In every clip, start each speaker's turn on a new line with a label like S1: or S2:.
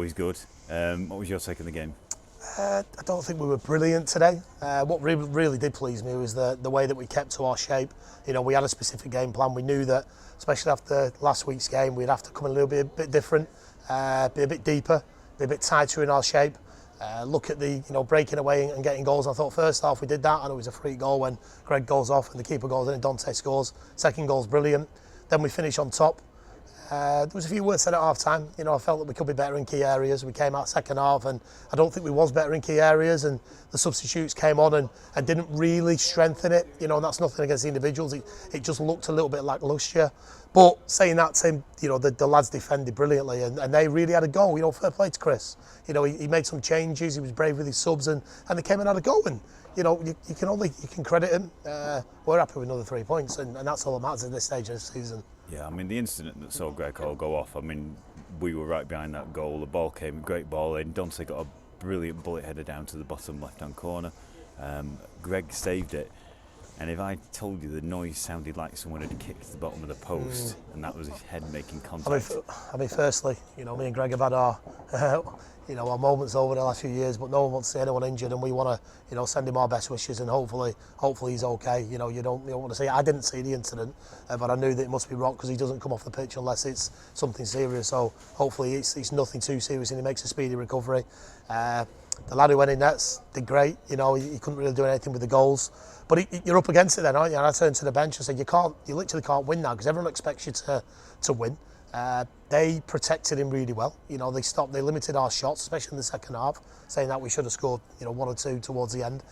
S1: always good. What was your take on the game?
S2: I don't think we were brilliant today. What really did please me was the way that we kept to our shape. We had a specific game plan. We knew that, especially after last week's game, we'd have to come in a little bit different, be a bit deeper, be a bit tighter in our shape. Look at the breaking away and getting goals. I thought first half we did that, and it was a free goal when Greg goes off and the keeper goes in and Dontai scores. Second goal's brilliant. Then we finish on top. There was a few words said at half time. I felt that we could be better in key areas. We came out second half and I don't think we was better in key areas, and the substitutes came on and didn't really strengthen it. And that's nothing against the individuals. It just looked a little bit lacklustre. But saying that, Tim, the lads defended brilliantly and they really had a go. Fair play to Chris. He made some changes. He was brave with his subs and they came and had a go. And you can credit him. We're happy with another 3 points, and that's all that matters at this stage of the season.
S1: Yeah, the incident that saw Greg Hall go off, we were right behind that goal. The ball came, great ball in. Dontai got a brilliant bullet header down to the bottom left-hand corner. Greg saved it. And if I told you the noise sounded like someone had kicked the bottom of the post, and that was his head making contact.
S2: Firstly, me and Greg have had our moments over the last few years, but no one wants to see anyone injured, and we want to, send him our best wishes, and hopefully he's okay. You don't want to see it. I didn't see the incident, but I knew that it must be wrong because he doesn't come off the pitch unless it's something serious. So hopefully it's nothing too serious, and he makes a speedy recovery. The lad who went in nets did great. He couldn't really do anything with the goals. But you're up against it then, aren't you? And I turned to the bench and said, you literally can't win now because everyone expects you to win. They protected him really well. They limited our shots, especially in the second half, saying that we should have scored, 1 or 2 towards the end.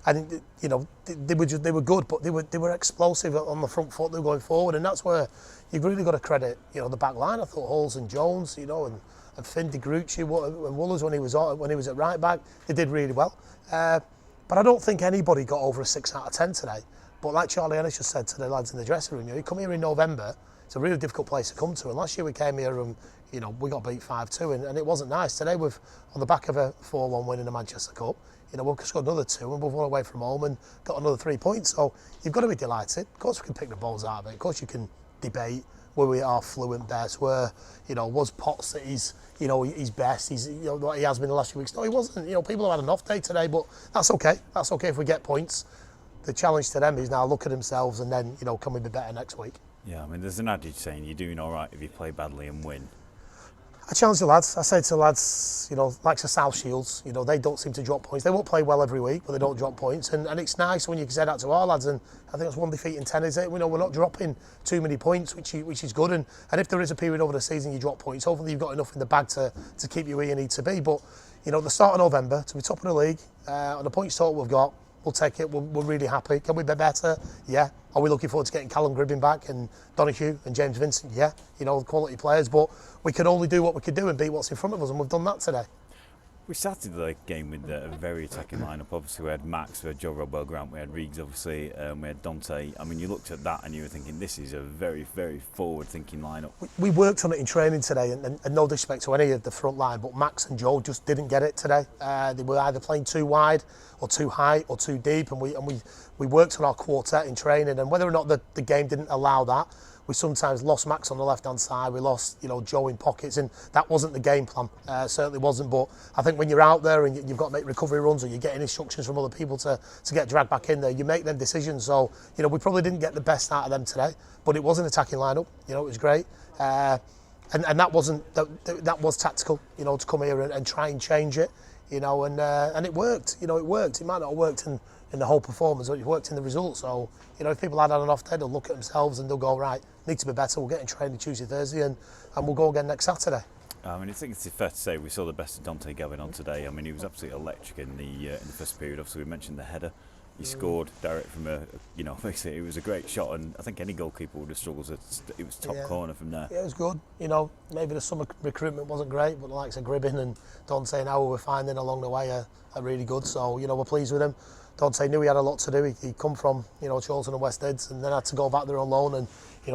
S2: And they were good, but they were explosive on the front foot. They were going forward, and that's where you've really got to credit, the back line. I thought Halls and Jones, and Finn DeGrucci and Woolers when he was at right back, they did really well. But I don't think anybody got over a 6 out of 10 today. But like Charlie Ennis just said to the lads in the dressing room, you come here in November, it's a really difficult place to come to. And last year we came here and we got beat 5-2 and it wasn't nice. Today we've on the back of a 4-1 win in the Manchester Cup. We've scored another 2 and we've won away from home and got another 3 points. So you've got to be delighted. Of course we can pick the balls out of it. Of course you can debate where we are fluent best, where was Potts at his best, what he has been the last few weeks. No, he wasn't. People have had an off day today, but that's okay. That's okay if we get points. The challenge to them is now look at themselves and then can we be better next week?
S1: Yeah, there's an adage saying you're doing all right if you play badly and win.
S2: I challenge the lads. I say to the lads, like the South Shields, they don't seem to drop points. They won't play well every week, but they don't drop points. And it's nice when you can say that to our lads. And I think that's 1 defeat in 10, is it? We're not dropping too many points, which is good. And if there is a period over the season you drop points, hopefully you've got enough in the bag to keep you where you need to be. But, the start of November, to be top of the league, on the points total we've got, we'll take it. We're really happy. Can we be better? Yeah. Are we looking forward to getting Callum Gribbin back and Donahue and James Vincent? Yeah. Quality players, but we can only do what we can do and beat what's in front of us, and we've done that today.
S1: We started the game with a very attacking lineup. Obviously, we had Max, we had Joe Rodwell-Grant, we had Regan, obviously, we had Dontai. You looked at that and you were thinking, this is a very, very forward-thinking lineup.
S2: We worked on it in training today, and no disrespect to any of the front line, but Max and Joe just didn't get it today. They were either playing too wide or too high or too deep, and we worked on our quartet in training, and whether or not the game didn't allow that, we sometimes lost Max on the left-hand side, we lost Joe in pockets, and that wasn't the game plan, certainly wasn't. But I think when you're out there and you've got to make recovery runs or you're getting instructions from other people to get dragged back in there, you make them decisions. So, we probably didn't get the best out of them today, but it was an attacking lineup, it was great. And that was tactical, to come here and try and change it, and it worked, it worked. It might not have worked in the whole performance, but it worked in the results. So, if people had an off day, they'll look at themselves and they'll go, right, need to be better, we'll get in training Tuesday, Thursday, and we'll go again next Saturday.
S1: I think it's fair to say we saw the best of Dontai Gabidon today. He was absolutely electric in the first period. Obviously, we mentioned the header. He scored direct from basically it was a great shot, and I think any goalkeeper would have struggled. It was top corner from there.
S2: Yeah, it was good. Maybe the summer recruitment wasn't great, but the likes of Gribbin and Dontai now we're finding along the way are really good. So, we're pleased with him. Dontai knew he had a lot to do. He'd come from, Charlton and West Eds and then had to go back there on loan and,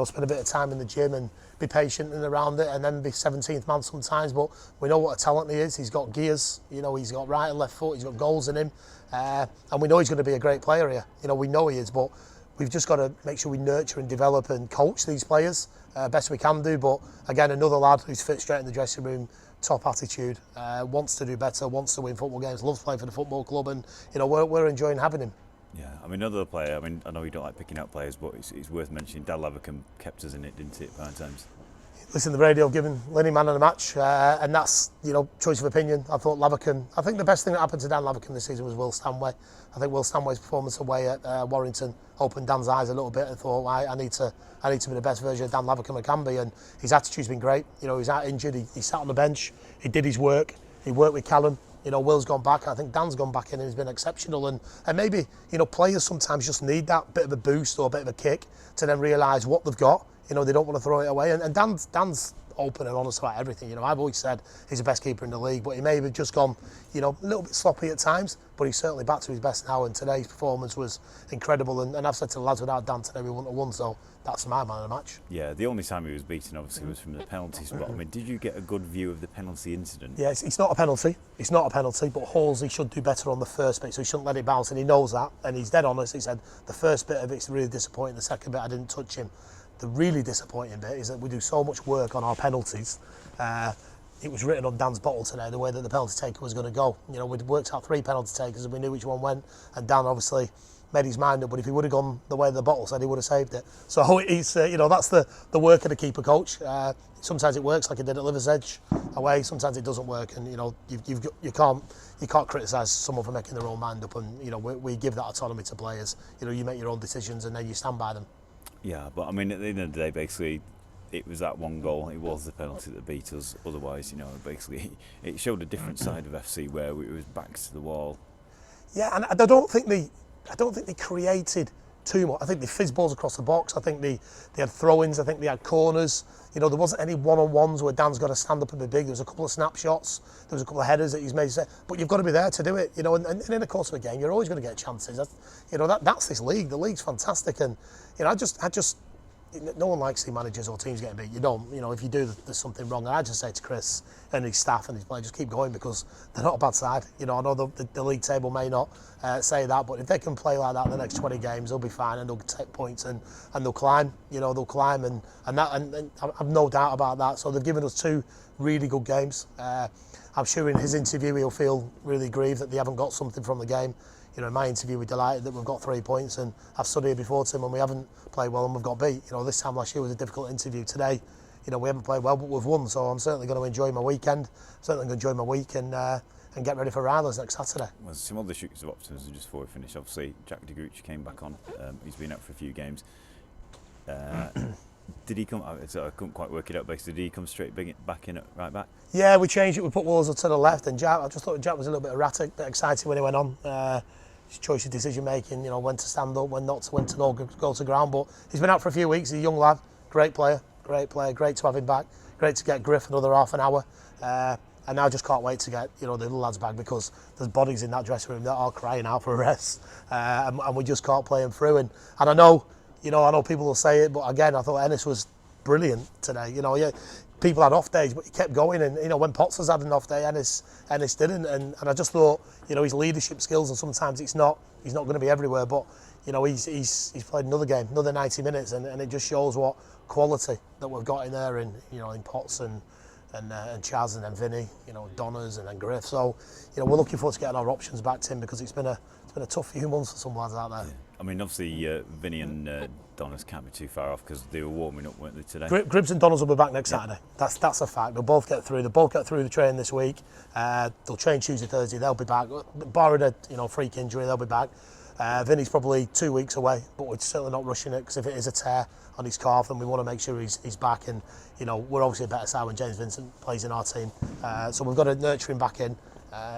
S2: spend a bit of time in the gym and be patient and around it and then be 17th man sometimes. But we know what a talent he is. He's got gears, he's got right and left foot, he's got goals in him. And we know he's going to be a great player here. We know he is, but we've just got to make sure we nurture and develop and coach these players best we can do. But again, another lad who's fit straight in the dressing room, top attitude, wants to do better, wants to win football games, loves playing for the football club, and we're enjoying having him.
S1: Yeah, another player, I know you don't like picking out players, but it's worth mentioning, Dan Lavercombe kept us in it, didn't it, at times?
S2: Listen to the radio, giving Linney man of the match, and that's, choice of opinion. I think the best thing that happened to Dan Lavercombe this season was Will Stanway. I think Will Stanway's performance away at Warrington opened Dan's eyes a little bit and thought, I need to be the best version of Dan Lavercombe I can be, and his attitude's been great. He's out injured, he sat on the bench, he did his work, he worked with Callum. Will's gone back. I think Dan's gone back in and he's been exceptional. And maybe, players sometimes just need that bit of a boost or a bit of a kick to then realise what they've got. They don't want to throw it away. And Dan's open and honest about everything. I've always said he's the best keeper in the league, but he may have just gone, a little bit sloppy at times, but he's certainly back to his best now. And today's performance was incredible. And I've said to the lads, without Dan today, we wouldn't have won. So that's my man of the match.
S1: Yeah, the only time he was beaten, obviously, was from the penalty spot. Did you get a good view of the penalty incident?
S2: Yeah, it's not a penalty. It's not a penalty, but Halsey should do better on the first bit, so he shouldn't let it bounce, and he knows that. And he's dead honest. He said the first bit of it's really disappointing. The second bit, I didn't touch him. The really disappointing bit is that we do so much work on our penalties. It was written on Dan's bottle today, the way that the penalty taker was going to go. We'd worked out 3 penalty takers and we knew which one went, and Dan obviously made his mind up, but if he would have gone the way the bottle said, he would have saved it. So it's that's the work of the keeper coach. Sometimes it works, like it did at Liversedge away. Sometimes it doesn't work, and you can't criticise someone for making their own mind up. And we give that autonomy to players. You make your own decisions and then you stand by them.
S1: Yeah, but at the end of the day, basically, it was that one goal. It was the penalty that beat us. Otherwise, basically, it showed a different side of FC where it was backs to the wall.
S2: Yeah, and I don't think they created too much. I think they fizzed balls across the box. I think they had throw-ins. I think they had corners. There wasn't any one-on-ones where Dan's got to stand up and be big. There was a couple of snapshots. There was a couple of headers that he's made. But you've got to be there to do it. And in the course of a game, you're always going to get chances. That's this league. The league's fantastic. And I just no one likes to see managers or teams getting beat. You don't. If you do, there's something wrong. And I just say to Chris and his staff and his players, just keep going, because they're not a bad side. I know the league table may not say that, but if they can play like that the next 20 games, they'll be fine and they'll take points and they'll climb. They'll climb and I've no doubt about that. So they've given us 2 really good games. I'm sure in his interview he'll feel really grieved that they haven't got something from the game. In my interview, we're delighted that we've got 3 points, and I've stood here before Tim and we haven't played well and we've got beat. This time last year was a difficult interview. Today, we haven't played well, but we've won. So I'm certainly going to enjoy my weekend. Certainly going to enjoy my week and get ready for Rylands next Saturday.
S1: Well, some other shoots of optimism just before we finish. Obviously, Jack de Gruch came back on. He's been out for a few games. Did he come? I couldn't quite work it out. Basically, did he come straight back in at right back? Yeah,
S2: we changed it. We put Walls to the left, and Jack. I just thought Jack was a little bit erratic, a bit excited when he went on. His choice of decision making, when to stand up, when not to, when to go to ground. But he's been out for a few weeks. He's a young lad, great player, great to have him back. Great to get Griff another half an hour. And I just can't wait to get the little lads back, because there's bodies in that dressing room that are crying out for a rest, and we just can't play them through. And I know, I know people will say it, but again, I thought Ennis was brilliant today. People had off days, but he kept going. And when Potts had an off day, Ennis didn't. And I just thought, his leadership skills, and sometimes he's not going to be everywhere, but he's played another game, another 90 minutes, and it just shows what quality that we've got in there, in Potts and Chaz, and then Vinny, Donners, and then Griff. So we're looking forward to getting our options back, Tim, because it's been a tough few months for some lads out there.
S1: Yeah. Obviously Vinny and Donners can't be too far off, because they were warming up, weren't they, today?
S2: Gribbs and Donners will be back next Saturday. That's a fact. They'll both get through. They'll both get through the training this week. They'll train Tuesday, Thursday. They'll be back. Barring a freak injury, they'll be back. Vinny's probably 2 weeks away, but we're certainly not rushing it, because if it is a tear on his calf, then we want to make sure he's back. And we're obviously a better side when James Vincent plays in our team, so we've got to nurture him back in.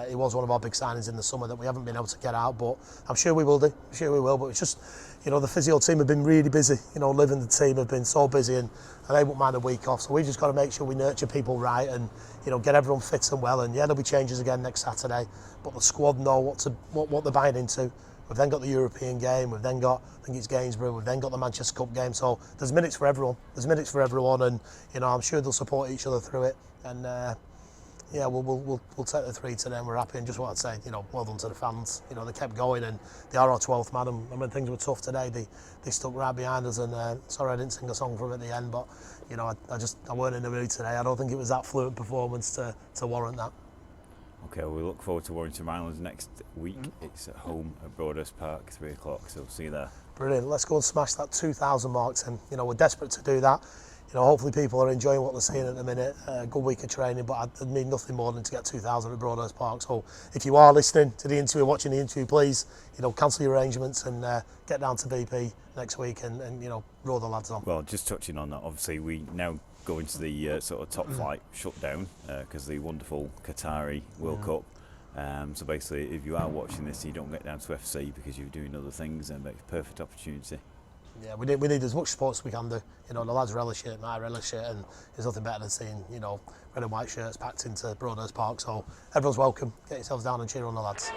S2: He was one of our big signings in the summer that we haven't been able to get out, but I'm sure we will do. I'm sure we will. But it's just, the physio team have been really busy. Liv and the team have been so busy, and they won't mind a week off. So we've just got to make sure we nurture people right, and get everyone fit and well. And there'll be changes again next Saturday, but the squad know what they're buying into. We've then got the European game. We've then got, I think it's Gainsborough. We've then got the Manchester Cup game. So there's minutes for everyone. And I'm sure they'll support each other through it. And Yeah, we'll take the 3 today, and we're happy. And just what I'd say, you know, well done to the fans. You know, they kept going, and they are our 12th man. And when things were tough today, they stuck right behind us. And sorry I didn't sing a song from at the end, but you know, I weren't in the mood today. I don't think it was that fluent performance to warrant that.
S1: Okay, well, we look forward to Warrington Rhinelands next week. It's at home at Broadhurst Park, 3 o'clock. So see you there. Brilliant.
S2: Let's go and smash that 2,000 mark, Tim. You know, we're desperate to do that. You know, hopefully people are enjoying what they're seeing at the minute. A good week of training, but I need nothing more than to get 2,000 at Broadhurst Park. So if you are listening to the interview, watching the interview, please, you know, cancel your arrangements and get down to BP next week and you know, roll the lads on.
S1: Well, just touching on that, obviously we now go into the sort of top flight shutdown because the wonderful Qatari World Cup. So basically, if you are watching this and you don't get down to FC because you're doing other things, then it's a perfect opportunity.
S2: Yeah, we need as much sports as we can do. You know, the lads relish it, I relish it, and there's nothing better than seeing, you know, red and white shirts packed into Broadhurst Park. So everyone's welcome. Get yourselves down and cheer on the lads.